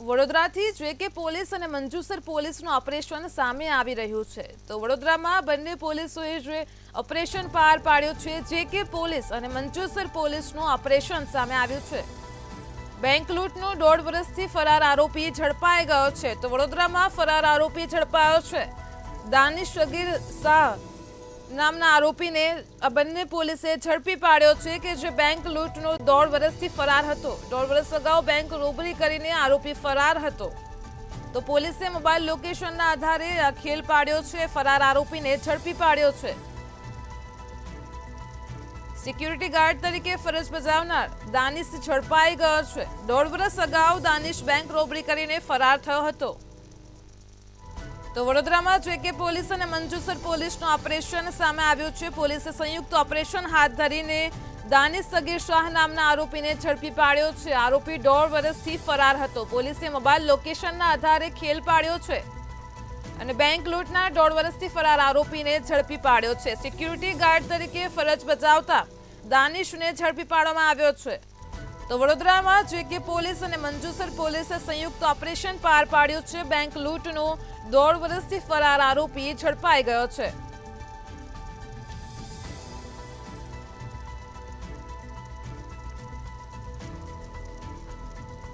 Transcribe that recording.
વડોદરાથી જેકે પોલીસ અને મંજુસર પોલીસનું ઓપરેશન સામે આવી રહ્યું છે તો વડોદરામાં બંને પોલીસોએ જે ઓપરેશન પાર પાડ્યું છે જેકે પોલીસ અને મંજુસર પોલીસનું ઓપરેશન સામે આવ્યું છે બેંક લૂંટનો 1.5 વર્ષથી ફરાર આરોપી ઝડપાઈ ગયો છે તો વડોદરામાં ફરાર આરોપી ઝડપાયો છે દાનિશ સગીર શાહ નામના આરોપીને બંને પોલીસે ઝડપી પાડ્યો છે કે જે બેંક લૂંટનો 1.5 વર્ષથી ફરાર હતો 1.5 વર્ષ અગાઉ બેંક રોબરી કરીને આરોપી ફરાર હતો તો પોલીસે મોબાઈલ લોકેશનના આધારે ખેલ પાડ્યો છે ફરાર આરોપીને ઝડપી પાડ્યો છે સિક્યુરિટી ગાર્ડ તરીકે ફરજ બજાવનાર દાનિશ ઝડપાઈ ગયો છે 1.5 વર્ષ અગાઉ દાનિશ બેંક રોબરી કરીને ફરાર થયો હતો તો વડોદરામાં જેકે પોલીસ અને મંજુસર પોલીસનું ઓપરેશન સામે આવ્યું છે પોલીસે સંયુક્ત ઓપરેશન હાથ ધરીને દાનિશ સગીર શાહ નામના આરોપીને ઝડપી પાડ્યો છે આરોપી 1.5 વર્ષથી ફરાર હતો પોલીસે મોબાઈલ લોકેશનના આધારે ખેલ પાડ્યો છે અને બેંક લૂંટના 1.5 વર્ષથી ફરાર આરોપીને ઝડપી પાડ્યો છે સિક્યુરિટી ગાર્ડ તરીકે ફરજ બજાવતા દાનિશને ઝડપી પાડવામાં આવ્યો છે તો વડોદરામાં જેકે પોલીસ અને મંજુસર પોલીસે સંયુક્ત ઓપરેશન પાર પાડ્યું છે બેંક લૂંટનો 1.5 વર્ષથી ફરાર આરોપી ઝડપાઈ ગયો છે